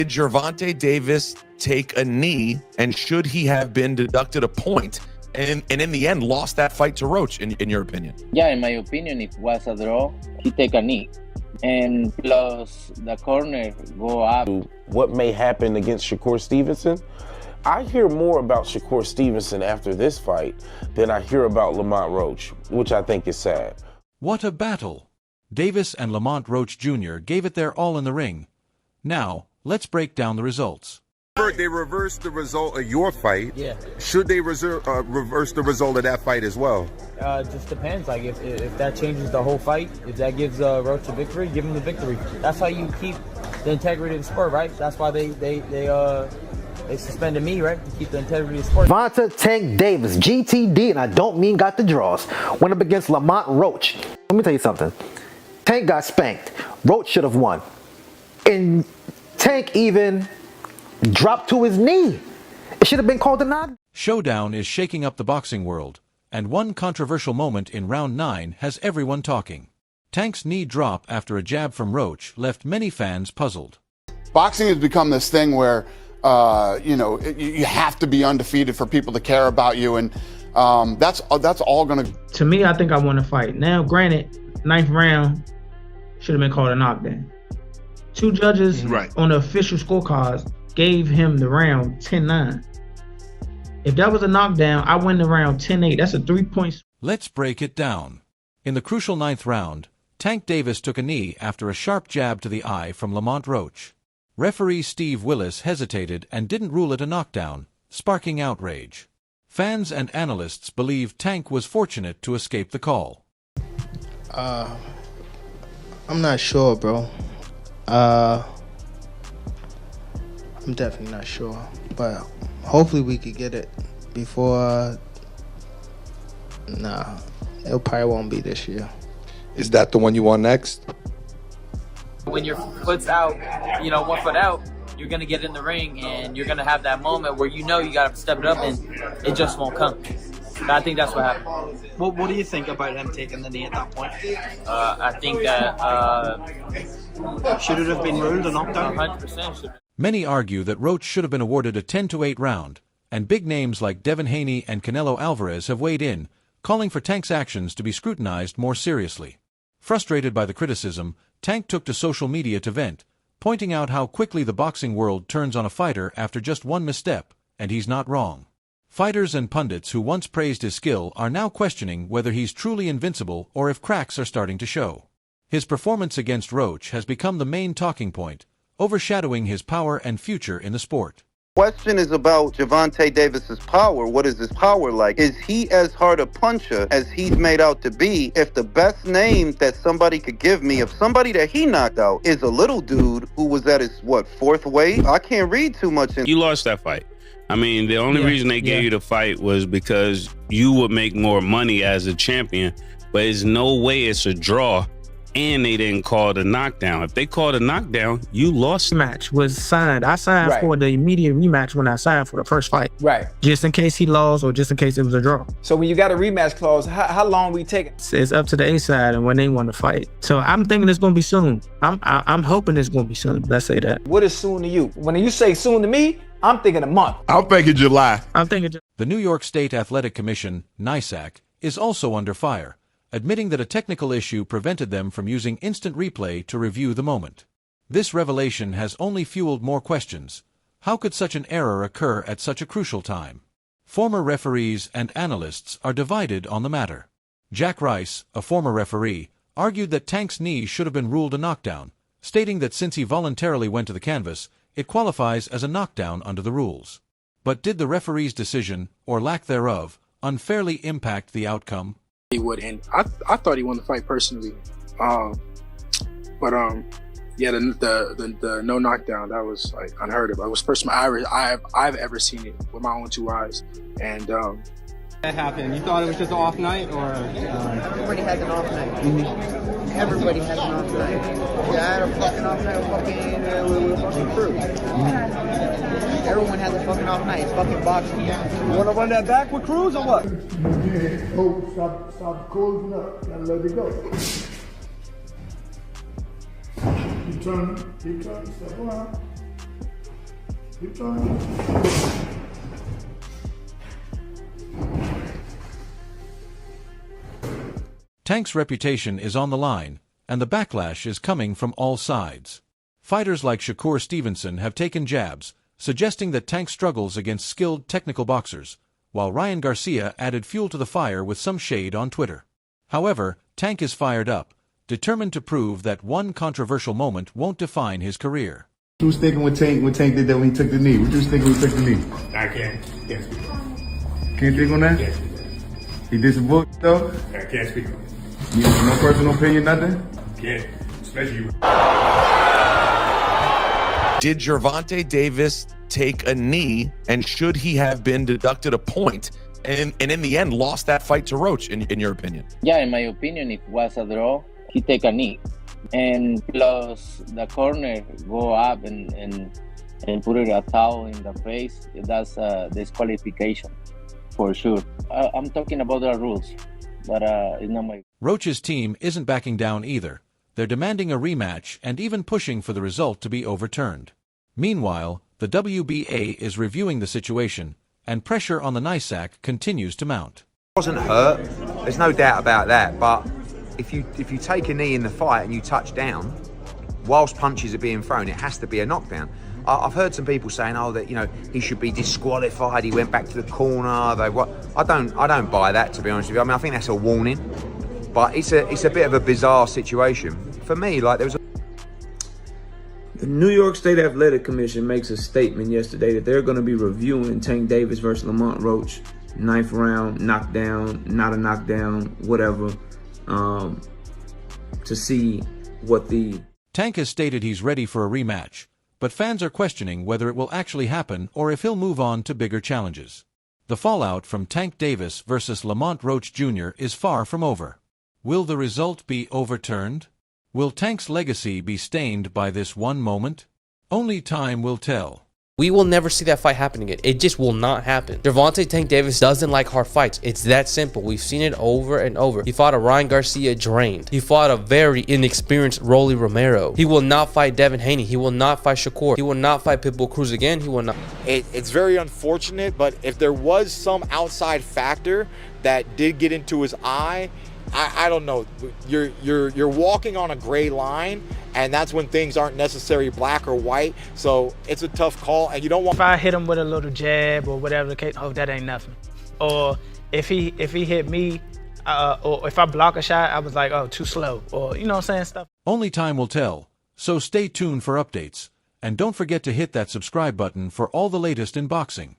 Did Gervonta Davis take a knee, and should he have been deducted a point and in the end lost that fight to Roach, in your opinion? Yeah, in my opinion, if it was a draw, he take a knee. And plus the corner go up. What may happen against Shakur Stevenson? I hear more about Shakur Stevenson after this fight than I hear about Lamont Roach, which I think is sad. What a battle! Davis and Lamont Roach Jr. gave it their all in the ring. Now, let's break down the results. They reversed the result of your fight. Yeah. Should they reverse the result of that fight as well? Just depends. Like if that changes the whole fight, if that gives Roach a victory, give him the victory. That's how you keep the integrity of the sport, right? That's why they suspended me, right? To keep the integrity of the sport. Gervonta Tank Davis, GTD, and I don't mean got the draws, went up against Lamont Roach. Let me tell you something. Tank got spanked. Roach should have won. And Tank even dropped to his knee. It should have been called a knock. Showdown is shaking up the boxing world, and one controversial moment in round 9 has everyone talking. Tank's knee drop after a jab from Roach left many fans puzzled. Boxing has become this thing where, you have to be undefeated for people to care about you, and that's all going to. To me, I think I won the fight. Now, granted, 9th round should have been called a knockdown. 2 judges on the official scorecards gave him the round 10-9. If that was a knockdown, I win the round 10-8. That's a 3-point. Let's break it down. In the crucial 9th round, Tank Davis took a knee after a sharp jab to the eye from Lamont Roach. Referee Steve Willis hesitated and didn't rule it a knockdown, sparking outrage. Fans and analysts believe Tank was fortunate to escape the call. I'm not sure, bro. I'm definitely not sure, but hopefully we could get it before. Nah, it probably won't be this year. Is that the one you want next? When your foot's out, 1 foot out, you're gonna get in the ring and you're gonna have that moment where you gotta step it up and it just won't come. I think that's what happened. What do you think about him taking the knee at that point? I think that should it have been ruled a knockdown? 100%. Many argue that Roach should have been awarded a 10-8 round, and big names like Devin Haney and Canelo Alvarez have weighed in, calling for Tank's actions to be scrutinized more seriously. Frustrated by the criticism, Tank took to social media to vent, pointing out how quickly the boxing world turns on a fighter after just one misstep, and he's not wrong. Fighters and pundits who once praised his skill are now questioning whether he's truly invincible or if cracks are starting to show. His performance against Roach has become the main talking point, overshadowing his power and future in the sport. Question is about Gervonta Davis's power. What is his power like? Is he as hard a puncher as he's made out to be? If the best name that somebody could give me of somebody that he knocked out is a little dude who was at his, 4th weight? I can't read too much. You lost that fight. I mean, the only reason they gave you the fight was because you would make more money as a champion, but there's no way it's a draw. And they didn't call it a knockdown. If they called a knockdown, you lost. Match was signed. I signed for the immediate rematch when I signed for the first fight. Right. Just in case he lost or just in case it was a draw. So when you got a rematch clause, how long we take it? It's up to the A side and when they want to fight. So I'm thinking it's going to be soon. I'm hoping it's going to be soon. Let's say that. What is soon to you? When you say soon to me, I'm thinking a month. I'm thinking July. The New York State Athletic Commission, NYSAC, is also under fire, admitting that a technical issue prevented them from using instant replay to review the moment. This revelation has only fueled more questions. How could such an error occur at such a crucial time? Former referees and analysts are divided on the matter. Jack Rice, a former referee, argued that Tank's knee should have been ruled a knockdown, stating that since he voluntarily went to the canvas, it qualifies as a knockdown under the rules. But did the referee's decision, or lack thereof, unfairly impact the outcome? He would, and I thought he won the fight personally, the no knockdown, that was like unheard of. It was the first time I've ever seen it with my own 2 eyes, and that happened. You thought it was just an off night, or everybody has an off night. Everybody has an off night. Yeah, I had a fucking off night with fucking crew. Everyone has a fucking off night. It's fucking boxing. You want to run that back with Cruz or what? Stop closing up and let it go. Keep turning, step around. Keep trying. Tank's reputation is on the line, and the backlash is coming from all sides. Fighters like Shakur Stevenson have taken jabs, suggesting that Tank struggles against skilled technical boxers, while Ryan Garcia added fuel to the fire with some shade on Twitter. However, Tank is fired up, determined to prove that one controversial moment won't define his career. What you was thinking when Tank did that when he took the knee? What you was thinking when he took the knee? I can't speak on it. Can't think on that? Can't speak on it. He did some book though? I can't speak on it. You no personal opinion, nothing? Can't, especially you. Did Gervonta Davis take a knee, and should he have been deducted a point, and in the end lost that fight to Roach, in your opinion? Yeah, in my opinion, if it was a draw, he take a knee. And plus the corner go up and put it a towel in the face, that's a disqualification for sure. I'm talking about the rules, but it's not my... Roach's team isn't backing down either. They're demanding a rematch and even pushing for the result to be overturned. Meanwhile, the WBA is reviewing the situation, and pressure on the NYSAC continues to mount. Wasn't hurt, there's no doubt about that, but if you take a knee in the fight and you touch down, whilst punches are being thrown, it has to be a knockdown. I've heard some people saying, oh, that he should be disqualified. He went back to the corner. I don't buy that, to be honest with you. I mean, I think that's a warning, but it's a bit of a bizarre situation for me. Like there was. The New York State Athletic Commission makes a statement yesterday that they're going to be reviewing Tank Davis versus Lamont Roach, 9th round, knockdown, not a knockdown, whatever, to see what the... Tank has stated he's ready for a rematch, but fans are questioning whether it will actually happen or if he'll move on to bigger challenges. The fallout from Tank Davis versus Lamont Roach Jr. is far from over. Will the result be overturned? Will Tank's legacy be stained by this one moment? Only time will tell. We will never see that fight happen again. It just will not happen. Gervonta Tank Davis doesn't like hard fights. It's that simple. We've seen it over and over. He fought a Ryan Garcia drained. He fought a very inexperienced Rolly Romero. He will not fight Devin Haney. He will not fight Shakur. He will not fight Pitbull Cruz again. He will not. It's very unfortunate, but if there was some outside factor that did get into his eye, I don't know. You're walking on a gray line, and that's when things aren't necessarily black or white. So it's a tough call, and you don't want. If I hit him with a little jab or whatever the case, oh, that ain't nothing. Or if he hit me, or if I block a shot, I was like, oh, too slow, or you know what I'm saying, stuff. Only time will tell. So stay tuned for updates, and don't forget to hit that subscribe button for all the latest in boxing.